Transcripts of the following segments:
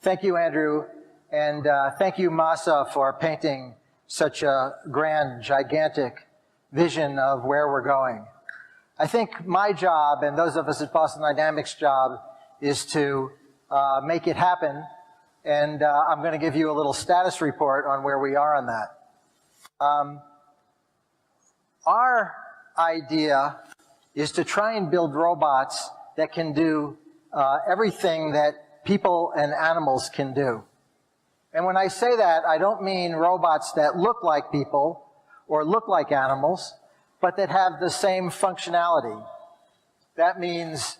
Thank you, Andrew, and thank you, Masa, for painting such a grand, gigantic vision of where we're going. I think my job, and those of us at Boston Dynamics' job, is to make it happen, and I'm going to give you a little status report on where we are on that. Our idea is to try and build robots that can do everything that people and animals can do. And when I say that, I don't mean robots that look like people or look like animals, but that have the same functionality. That means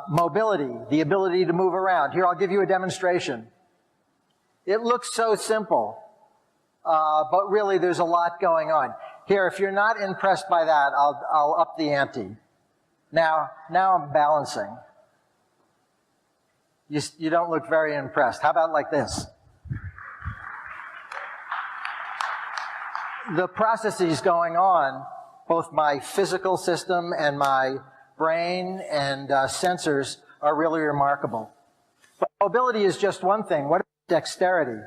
mobility, the ability to move around. Here, I'll give you a demonstration. It looks so simple, but really there's a lot going on. Here, if you're not impressed by that, I'll up the ante. Now I'm balancing. You don't look very impressed. How about like this? The processes going on, both my physical system and my brain and sensors, are really remarkable. But mobility is just one thing. What about dexterity?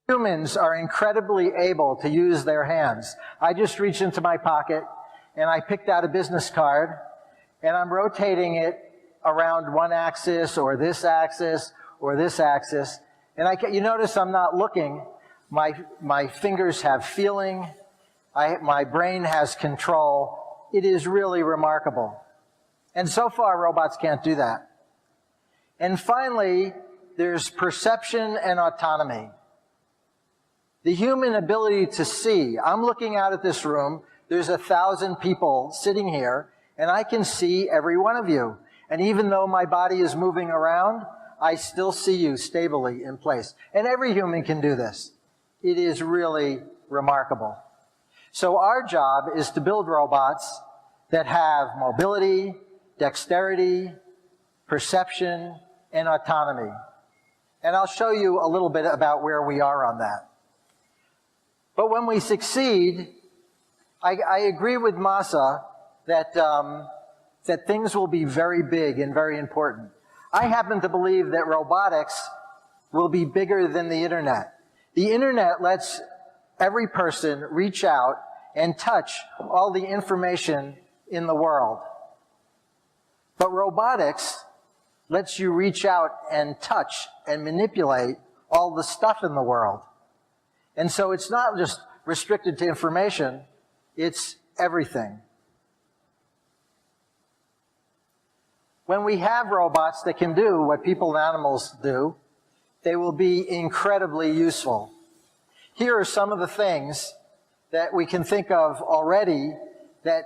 Humans are incredibly able to use their hands. I just reached into my pocket and I picked out a business card and I'm rotating it around one axis or this axis or this axis. And you notice I'm not looking. My fingers have feeling. My brain has control. It is really remarkable. And so far, robots can't do that. And finally, there's perception and autonomy. The human ability to see. I'm looking out at this room. There's 1,000 people sitting here, and I can see every one of you. And even though my body is moving around, I still see you stably in place. And every human can do this. It is really remarkable. So our job is to build robots that have mobility, dexterity, perception, and autonomy. And I'll show you a little bit about where we are on that. But when we succeed, I agree with Masa that, that things will be very big and very important. I happen to believe that robotics will be bigger than the internet. The internet lets every person reach out and touch all the information in the world. But robotics lets you reach out and touch and manipulate all the stuff in the world. And so it's not just restricted to information, it's everything. When we have robots that can do what people and animals do, they will be incredibly useful. Here are some of the things that we can think of already that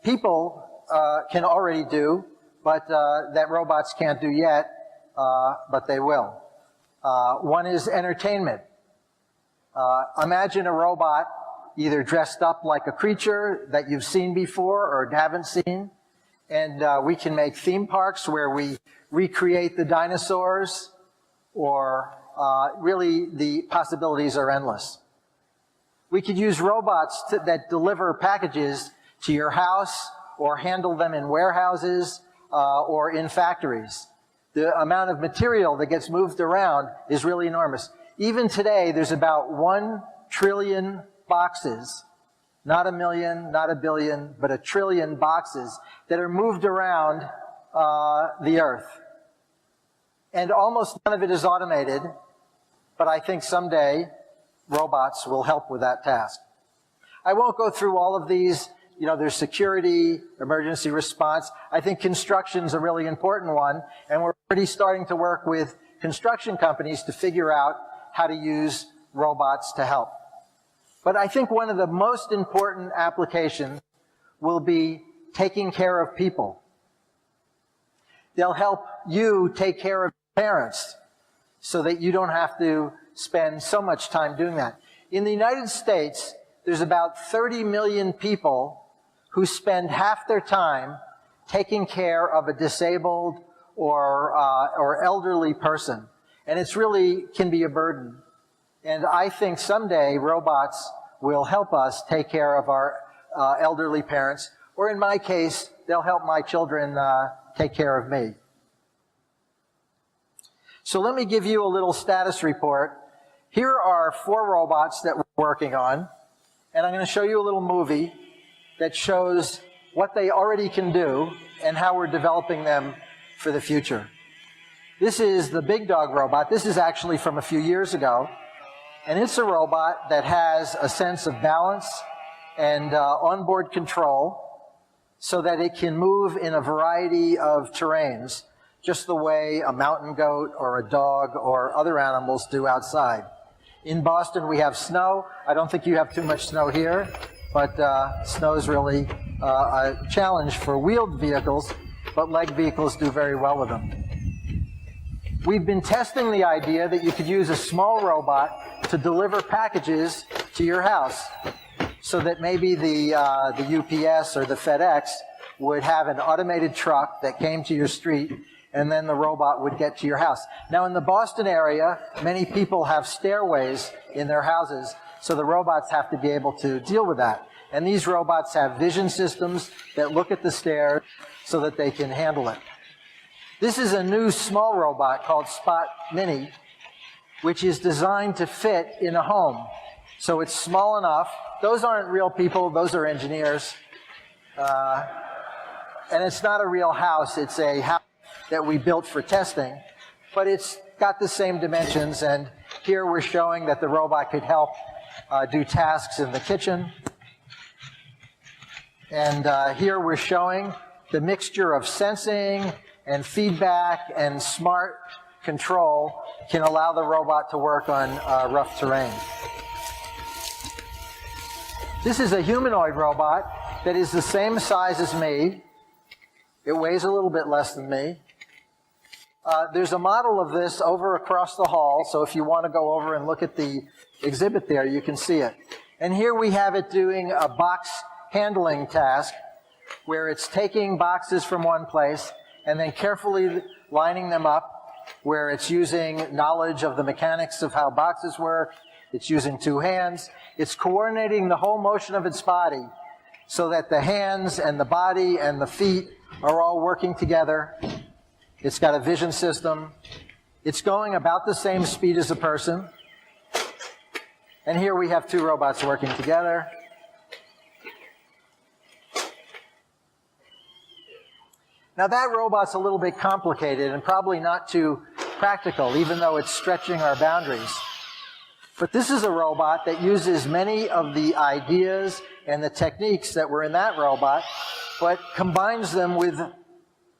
people can already do, but that robots can't do yet, but they will. One is entertainment. Imagine a robot either dressed up like a creature that you've seen before or haven't seen, and we can make theme parks where we recreate the dinosaurs, or really the possibilities are endless. We could use robots that deliver packages to your house or handle them in warehouses or in factories. The amount of material that gets moved around is really enormous. Even today, there's about 1 trillion boxes, not a million, not a billion, but 1 trillion boxes that are moved around the earth. And almost none of it is automated, but I think someday robots will help with that task. I won't go through all of these. You know, there's security, emergency response. I think construction's a really important one, and we're already starting to work with construction companies to figure out how to use robots to help. But I think one of the most important applications will be taking care of people. They'll help you take care of your parents so that you don't have to spend so much time doing that. In the United States, there's about 30 million people who spend half their time taking care of a disabled or elderly person. And it's really can be a burden. And I think someday robots will help us take care of our elderly parents, or in my case, they'll help my children take care of me. So let me give you a little status report. Here are 4 robots that we're working on, and I'm going to show you a little movie that shows what they already can do and how we're developing them for the future. This is the Big Dog robot. This is actually from a few years ago, and it's a robot that has a sense of balance and onboard control so that it can move in a variety of terrains, just the way a mountain goat or a dog or other animals do outside. In Boston, we have snow. I don't think you have too much snow here, but snow is really a challenge for wheeled vehicles, but leg vehicles do very well with them. We've been testing the idea that you could use a small robot to deliver packages to your house, so that maybe the UPS or the FedEx would have an automated truck that came to your street, and then the robot would get to your house. Now, in the Boston area, many people have stairways in their houses, so the robots have to be able to deal with that. And these robots have vision systems that look at the stairs so that they can handle it. This is a new small robot called Spot Mini, which is designed to fit in a home. So it's small enough. Those aren't real people, those are engineers. And it's not a real house, it's a house that we built for testing, but it's got the same dimensions, and here we're showing that the robot could help do tasks in the kitchen. And here we're showing the mixture of sensing and feedback and smart control can allow the robot to work on rough terrain. This is a humanoid robot that is the same size as me. It weighs a little bit less than me. There's a model of this over across the hall, so if you want to go over and look at the exhibit there, you can see it. And here we have it doing a box handling task, where it's taking boxes from one place and then carefully lining them up, where it's using knowledge of the mechanics of how boxes work. It's using 2 hands. It's coordinating the whole motion of its body so that the hands and the body and the feet are all working together. It's got a vision system. It's going about the same speed as a person. And here we have 2 robots working together. Now that robot's a little bit complicated and probably not too practical, even though it's stretching our boundaries. But this is a robot that uses many of the ideas and the techniques that were in that robot, but combines them with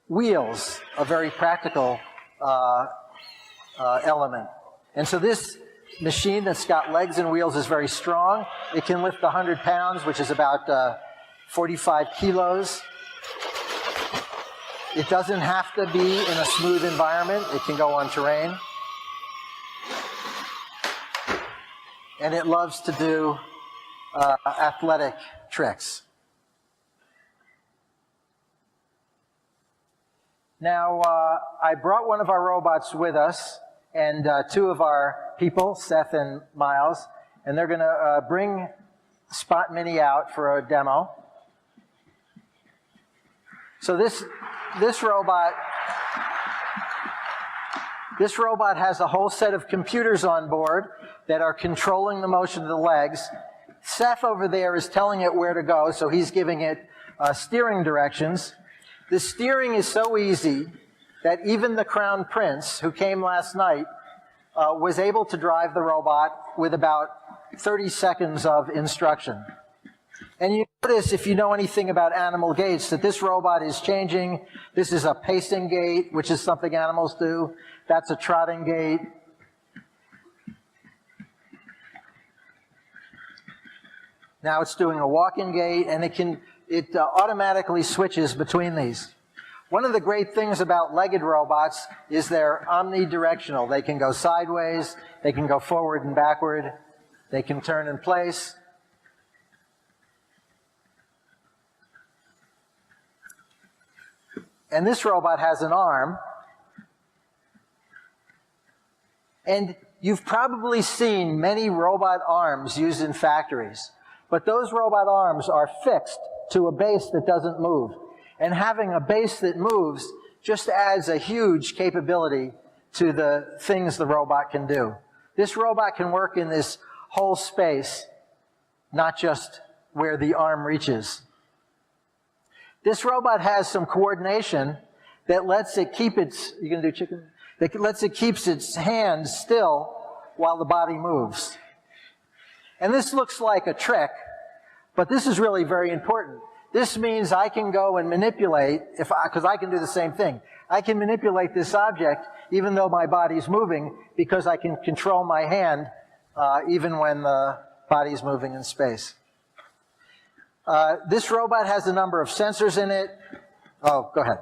wheels, a very practical element. And so this machine that's got legs and wheels is very strong. It can lift 100 pounds, which is about 45 kilos. It doesn't have to be in a smooth environment. It can go on terrain. And it loves to do athletic tricks. Now, I brought one of our robots with us, and 2 of our people, Seth and Miles, and they're going to bring Spot Mini out for a demo. So this robot has a whole set of computers on board that are controlling the motion of the legs. Seth over there is telling it where to go, so he's giving it steering directions. The steering is so easy that even the Crown Prince, who came last night, was able to drive the robot with about 30 seconds of instruction. And you notice, if you know anything about animal gaits, that this robot is changing. This is a pacing gait, which is something animals do. That's a trotting gait. Now it's doing a walking gait, and it automatically switches between these. One of the great things about legged robots is they're omnidirectional. They can go sideways, they can go forward and backward, they can turn in place. And this robot has an arm. And you've probably seen many robot arms used in factories. But those robot arms are fixed to a base that doesn't move. And having a base that moves just adds a huge capability to the things the robot can do. This robot can work in this whole space, not just where the arm reaches. This robot has some coordination that lets it keep its, you gonna do chicken? That lets it keep its hands still while the body moves. And this looks like a trick, but this is really very important. This means I can go and manipulate, because I can do the same thing. I can manipulate this object even though my body's moving, because I can control my hand even when the body's moving in space. This robot has a number of sensors in it. Oh, go ahead.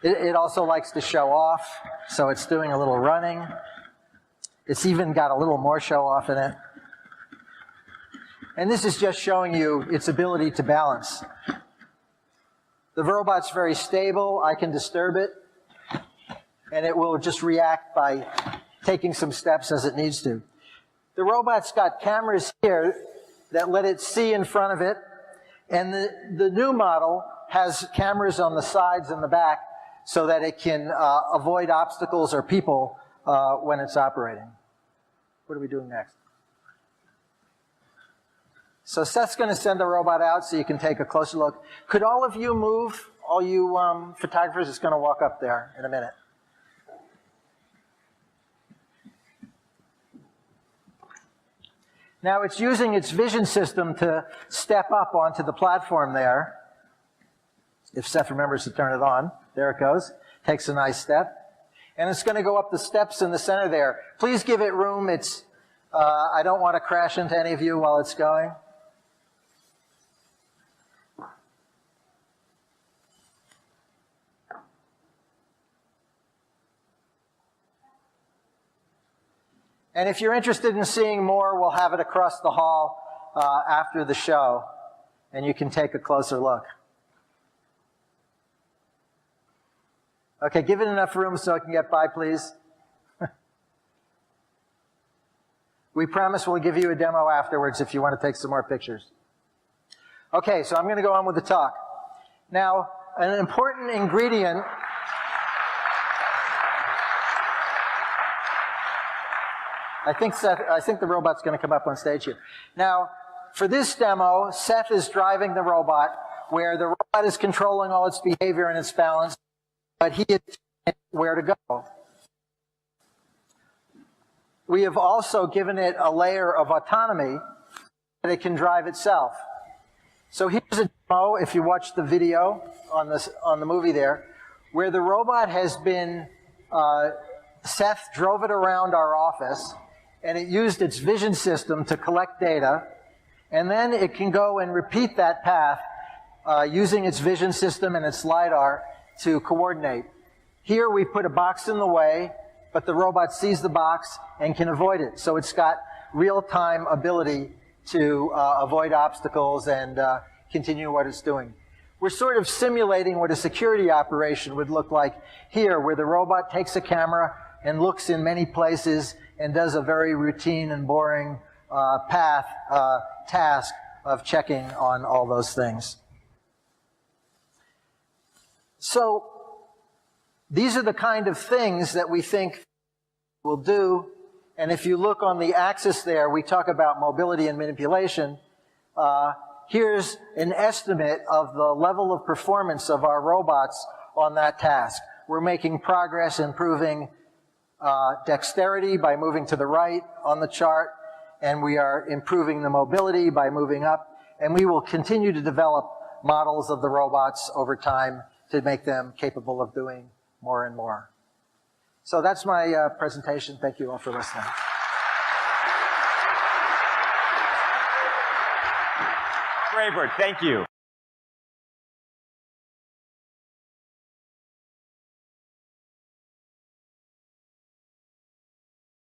It also likes to show off, so it's doing a little running. It's even got a little more show off in it. And this is just showing you its ability to balance. The robot's very stable. I can disturb it, and it will just react by taking some steps as it needs to. The robot's got cameras here that let it see in front of it, and the new model has cameras on the sides and the back so that it can avoid obstacles or people when it's operating. What are we doing next? So Seth's going to send the robot out so you can take a closer look. Could all of you move? All you photographers, it's going to walk up there in a minute. Now it's using its vision system to step up onto the platform there. If Seth remembers to turn it on. There it goes. Takes a nice step. And it's going to go up the steps in the center there. Please give it room. I don't want to crash into any of you while it's going. And if you're interested in seeing more, we'll have it across the hall after the show, and you can take a closer look. Okay, give it enough room so it can get by, please. We promise we'll give you a demo afterwards if you want to take some more pictures. Okay, so I'm going to go on with the talk. Now, an important ingredient I think the robot's going to come up on stage here. Now, for this demo, Seth is driving the robot, where the robot is controlling all its behavior and its balance, but he is where to go. We have also given it a layer of autonomy that it can drive itself. So here's a demo, if you watch the video on the movie there, where the robot has been, Seth drove it around our office, and it used its vision system to collect data, and then it can go and repeat that path using its vision system and its LiDAR to coordinate. Here we put a box in the way, but the robot sees the box and can avoid it. So it's got real-time ability to avoid obstacles and continue what it's doing. We're sort of simulating what a security operation would look like here, where the robot takes a camera and looks in many places and does a very routine and boring task of checking on all those things. So these are the kind of things that we think will do. And if you look on the axis there, we talk about mobility and manipulation. Here's an estimate of the level of performance of our robots on that task. We're making progress improving dexterity by moving to the right on the chart, and we are improving the mobility by moving up, and we will continue to develop models of the robots over time to make them capable of doing more and more. So that's my presentation. Thank you all for listening. Raibert, thank you.